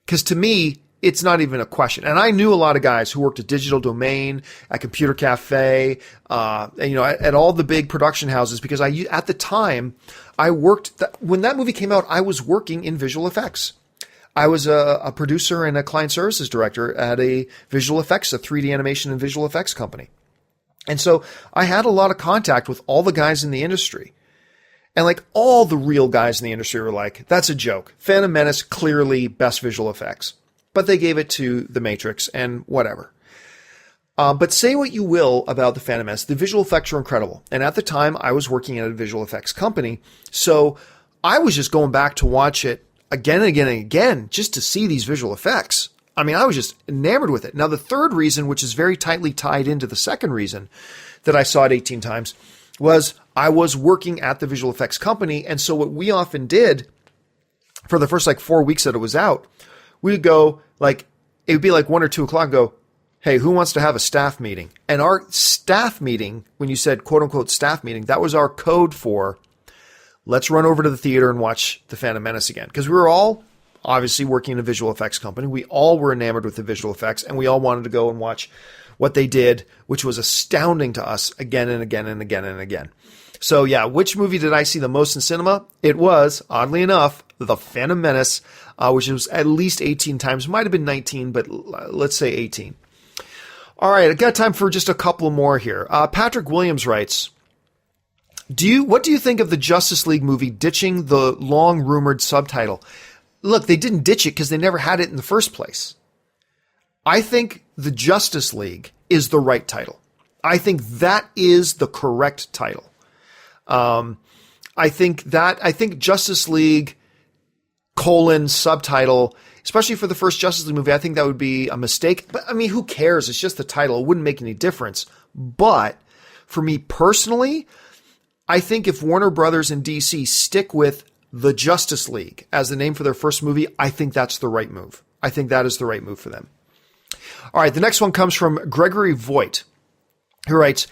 Because to me, it's not even a question. And I knew a lot of guys who worked at Digital Domain, at Computer Cafe, and, you know, at all the big production houses, because at the time, I worked, when that movie came out, I was working in visual effects. I was a producer and a client services director at a visual effects, a 3D animation and visual effects company. And so I had a lot of contact with all the guys in the industry. And like all the real guys in the industry were like, that's a joke. Phantom Menace, clearly best visual effects. But they gave it to The Matrix and whatever. But say what you will about The Phantom Menace, the visual effects were incredible. And at the time, I was working at a visual effects company. So I was just going back to watch it again and again and again just to see these visual effects. I mean, I was just enamored with it. Now, the third reason, which is very tightly tied into the second reason that I saw it 18 times, was I was working at the visual effects company. And so what we often did for the first 4 weeks that it was out, we would go it would be 1 or 2 o'clock and go, hey, who wants to have a staff meeting? And our staff meeting, when you said quote unquote staff meeting, that was our code for let's run over to the theater and watch The Phantom Menace again. Because we were all obviously working in a visual effects company. We all were enamored with the visual effects, and we all wanted to go and watch what they did, which was astounding to us again and again and again and again. So yeah, which movie did I see the most in cinema? It was, oddly enough, The Phantom Menace, which was at least 18 times. Might have been 19, but let's say 18. All right, I got time for just a couple more here. Patrick Williams writes, what do you think of the Justice League movie ditching the long-rumored subtitle? Look, they didn't ditch it because they never had it in the first place. I think the Justice League is the right title. I think that is the correct title. I think Justice League : subtitle, especially for the first Justice League movie, I think that would be a mistake. But I mean, who cares? It's just the title. It wouldn't make any difference. But for me personally, I think if Warner Brothers and DC stick with the Justice League as the name for their first movie, I think that's the right move. I think that is the right move for them. All right, the next one comes from Gregory Voigt, who writes,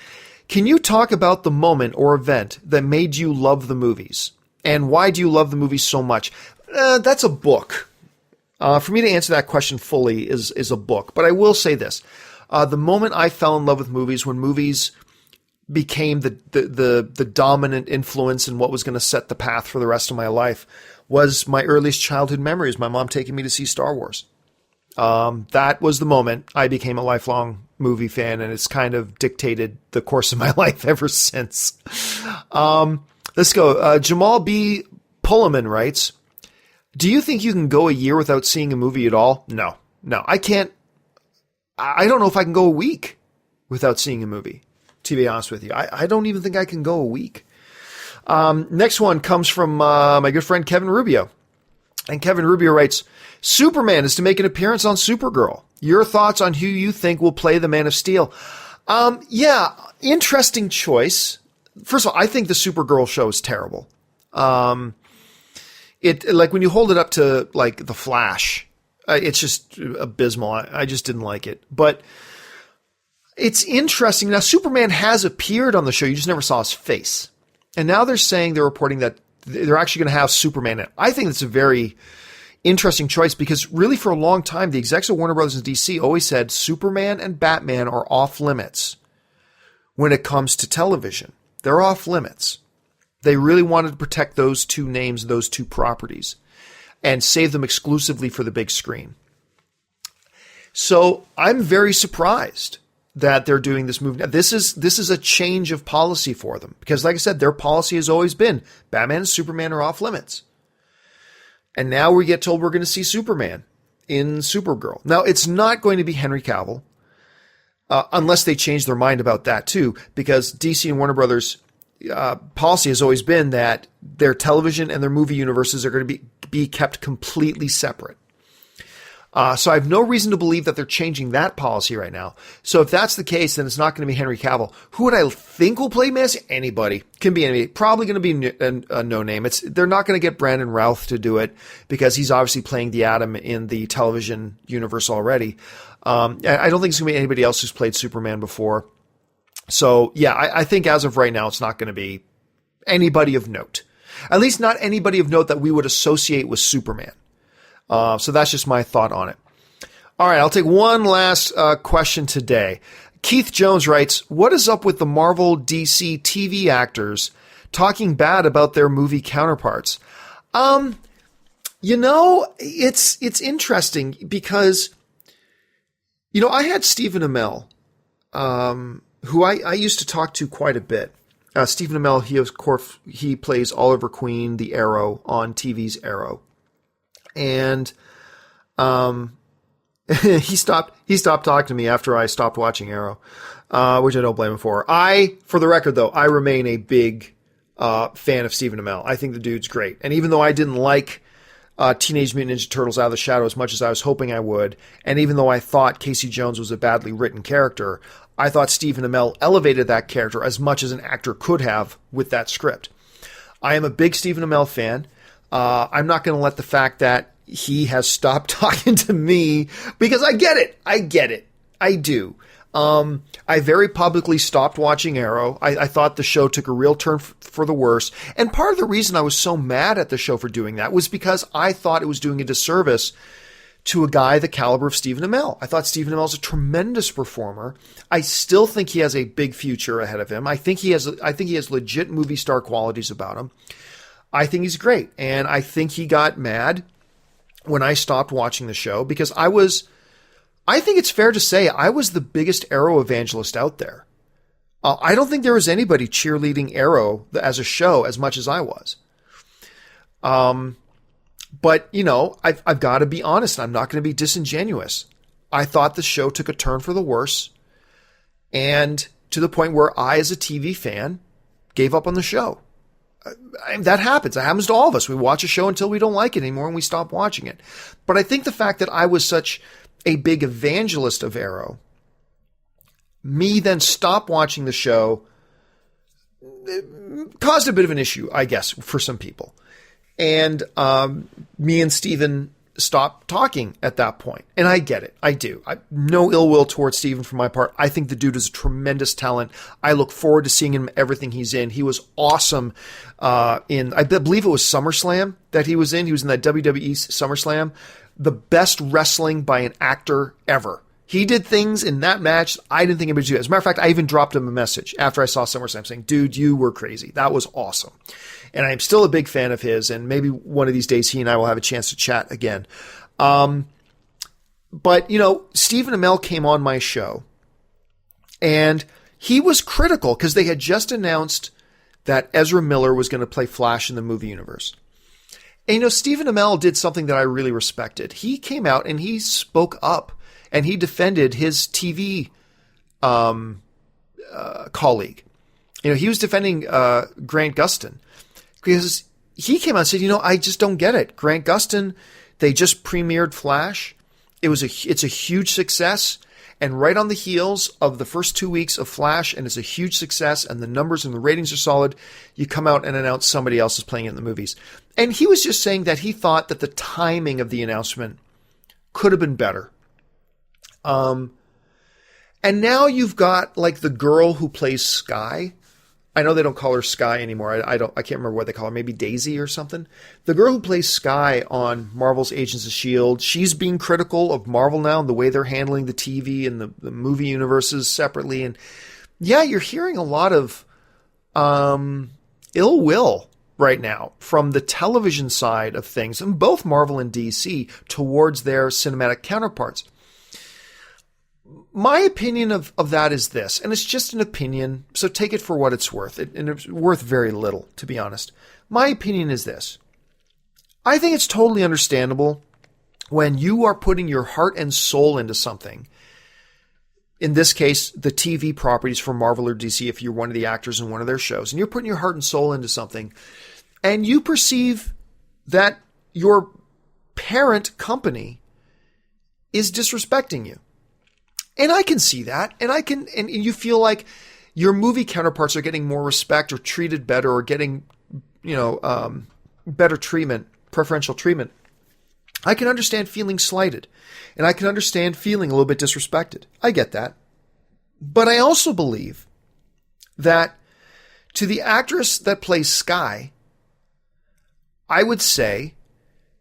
can you talk about the moment or event that made you love the movies? And why do you love the movies so much? That's a book. For me to answer that question fully is a book. But I will say this. The moment I fell in love with movies, when movies became the dominant influence in what was going to set the path for the rest of my life, was my earliest childhood memories, my mom taking me to see Star Wars. That was the moment I became a lifelong movie fan, and it's kind of dictated the course of my life ever since. Let's go. Jamal B. Pullman writes, do you think you can go a year without seeing a movie at all? No, I can't. I don't know if I can go a week without seeing a movie, to be honest with you. I don't even think I can go a week. Next one comes from my good friend Kevin Rubio. And Kevin Rubio writes, Superman is to make an appearance on Supergirl. Your thoughts on who you think will play the Man of Steel? Yeah, interesting choice. First of all, I think the Supergirl show is terrible. It when you hold it up to The Flash, it's just abysmal. I just didn't like it. But it's interesting. Now, Superman has appeared on the show. You just never saw his face. And now they're reporting that they're actually going to have Superman in it. I think it's a very interesting choice because really for a long time, the execs of Warner Brothers and DC always said Superman and Batman are off limits when it comes to television. They're off limits. They really wanted to protect those two names, those two properties, and save them exclusively for the big screen. So I'm very surprised that they're doing this move. Now, this is a change of policy for them because, like I said, their policy has always been Batman and Superman are off limits. And now we get told we're going to see Superman in Supergirl. Now, it's not going to be Henry Cavill, unless they change their mind about that too, because DC and Warner Brothers policy has always been that their television and their movie universes are going to be kept completely separate. So I have no reason to believe that they're changing that policy right now. So if that's the case, then it's not going to be Henry Cavill. Who would I think will play Messi? Anybody. Can be anybody. Probably going to be a no name. They're not going to get Brandon Routh to do it because he's obviously playing the Atom in the television universe already. I don't think it's going to be anybody else who's played Superman before. So yeah, I think as of right now, it's not going to be anybody of note. At least not anybody of note that we would associate with Superman. So that's just my thought on it. All right, I'll take one last question today. Keith Jones writes, what is up with the Marvel DC TV actors talking bad about their movie counterparts? It's interesting because, I had Stephen Amell, who I used to talk to quite a bit. Stephen Amell, he plays Oliver Queen, the Arrow on TV's Arrow. And he stopped talking to me after I stopped watching Arrow, which I don't blame him for. For the record, though, I remain a big fan of Stephen Amell. I think the dude's great. And even though I didn't like Teenage Mutant Ninja Turtles Out of the Shadow as much as I was hoping I would, and even though I thought Casey Jones was a badly written character, I thought Stephen Amell elevated that character as much as an actor could have with that script. I am a big Stephen Amell fan. I'm not going to let the fact that he has stopped talking to me, because I get it. I do. I very publicly stopped watching Arrow. I thought the show took a real turn for the worse. And part of the reason I was so mad at the show for doing that was because I thought it was doing a disservice to a guy the caliber of Stephen Amell. I thought Stephen Amell is a tremendous performer. I still think he has a big future ahead of him. I think he has legit movie star qualities about him. I think he's great. And I think he got mad when I stopped watching the show because I think it's fair to say I was the biggest Arrow evangelist out there. I don't think there was anybody cheerleading Arrow as a show as much as I was. But, I've got to be honest. I'm not going to be disingenuous. I thought the show took a turn for the worse, and to the point where I, as a TV fan, gave up on the show. That happens. It happens to all of us. We watch a show until we don't like it anymore and we stop watching it. But I think the fact that I was such a big evangelist of Arrow, me then stop watching the show, caused a bit of an issue, I guess, for some people. And me and Steven stopped talking at that point. And I get it. I do. No ill will towards Steven from my part. I think the dude is a tremendous talent. I look forward to seeing him everything he's in. He was awesome in, I believe it was SummerSlam that he was in. He was in that WWE SummerSlam. The best wrestling by an actor ever. He did things in that match I didn't think anybody would do. As a matter of fact, I even dropped him a message after I saw SummerSlam saying, dude, you were crazy. That was awesome. And I am still a big fan of his, and maybe one of these days he and I will have a chance to chat again. But, Stephen Amell came on my show, and he was critical because they had just announced that Ezra Miller was going to play Flash in the movie universe. And, Stephen Amell did something that I really respected. He came out and he spoke up, and he defended his TV colleague. He was defending Grant Gustin. Because he came out and said, I just don't get it. Grant Gustin, they just premiered Flash. It's a huge success. And right on the heels of the first 2 weeks of Flash, and it's a huge success, and the numbers and the ratings are solid, you come out and announce somebody else is playing it in the movies. And he was just saying that he thought that the timing of the announcement could have been better. And now you've got, like, the girl who plays Skye I know they don't call her Skye anymore. I can't remember what they call her. Maybe Daisy or something. The girl who plays Skye on Marvel's Agents of S.H.I.E.L.D., she's being critical of Marvel now and the way they're handling the TV and the movie universes separately. And yeah, you're hearing a lot of ill will right now from the television side of things, and both Marvel and DC, towards their cinematic counterparts. My opinion of that is this, and it's just an opinion, so take it for what it's worth. And it's worth very little, to be honest. My opinion is this. I think it's totally understandable when you are putting your heart and soul into something. In this case, the TV properties for Marvel or DC, if you're one of the actors in one of their shows, and you're putting your heart and soul into something, and you perceive that your parent company is disrespecting you. And I can see that, and you feel like your movie counterparts are getting more respect or treated better or getting, better treatment, preferential treatment. I can understand feeling slighted, and I can understand feeling a little bit disrespected. I get that. But I also believe that to the actress that plays Skye, I would say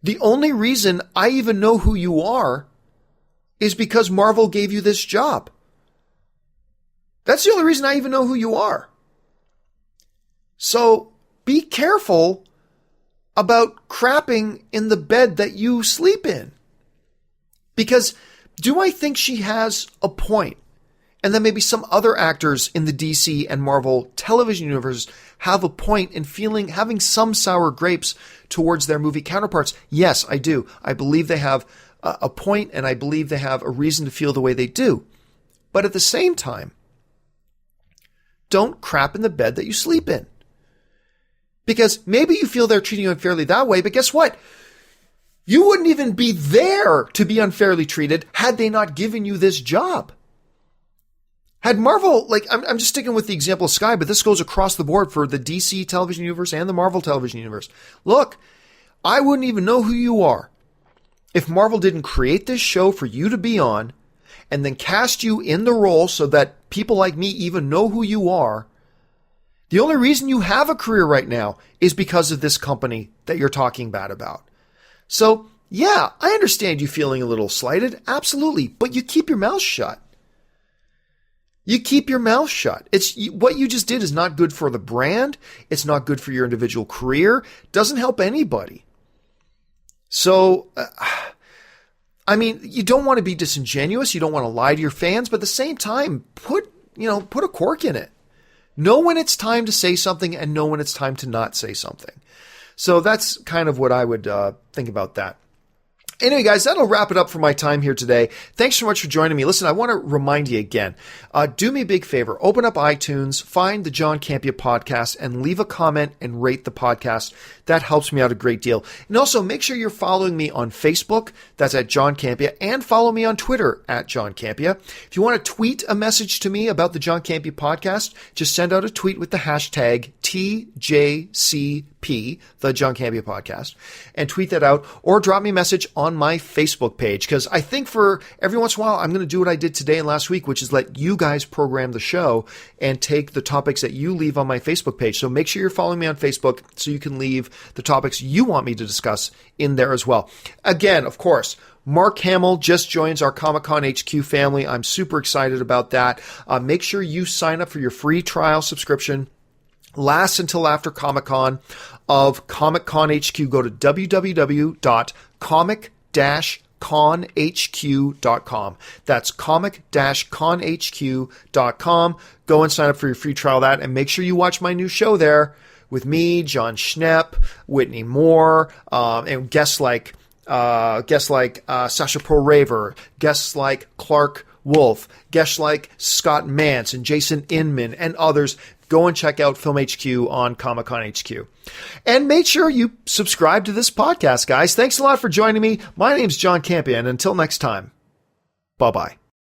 the only reason I even know who you are is because Marvel gave you this job. That's the only reason I even know who you are. So be careful about crapping in the bed that you sleep in. Because do I think she has a point? And then maybe some other actors in the DC and Marvel television universe have a point in having some sour grapes towards their movie counterparts. Yes, I do. I believe they have a point, and I believe they have a reason to feel the way they do. But at the same time, don't crap in the bed that you sleep in. Because maybe you feel they're treating you unfairly that way, but guess what? You wouldn't even be there to be unfairly treated had they not given you this job. Had Marvel, I'm just sticking with the example of Skye, but this goes across the board for the DC television universe and the Marvel television universe. Look, I wouldn't even know who you are if Marvel didn't create this show for you to be on and then cast you in the role so that people like me even know who you are. The only reason you have a career right now is because of this company that you're talking bad about. So, yeah, I understand you feeling a little slighted. Absolutely. But you keep your mouth shut. You keep your mouth shut. What you just did is not good for the brand. It's not good for your individual career. Doesn't help anybody. So, you don't want to be disingenuous. You don't want to lie to your fans, but at the same time, put a cork in it. Know when it's time to say something and know when it's time to not say something. So that's kind of what I would think about that. Anyway, guys, that'll wrap it up for my time here today. Thanks so much for joining me. Listen, I want to remind you again, do me a big favor. Open up iTunes, find the John Campea podcast, and leave a comment and rate the podcast. That helps me out a great deal. And also, make sure you're following me on Facebook. That's at John Campea. And follow me on Twitter at John Campea. If you want to tweet a message to me about the John Campea podcast, just send out a tweet with the hashtag TJCP, the John Campea podcast, and tweet that out, or drop me a message on my Facebook page, because I think for every once in a while, I'm going to do what I did today and last week, which is let you guys program the show and take the topics that you leave on my Facebook page. So make sure you're following me on Facebook so you can leave the topics you want me to discuss in there as well. Again, of course, Mark Hamill just joins our Comic-Con HQ family. I'm super excited about that. Make sure you sign up for your free trial subscription. Lasts until after Comic-Con of Comic-Con HQ. Go to www.comic-conhq.com. That's comic-conhq.com. Go and sign up for your free trial of that, and make sure you watch my new show there with me, John Schnepp, Whitney Moore, and guests like Sasha Pro-Raver, guests like Clark Wolf, guests like Scott Mance and Jason Inman and others. Go and check out Film HQ on Comic-Con HQ. And make sure you subscribe to this podcast, guys. Thanks a lot for joining me. My name's John Campea, and until next time, bye-bye.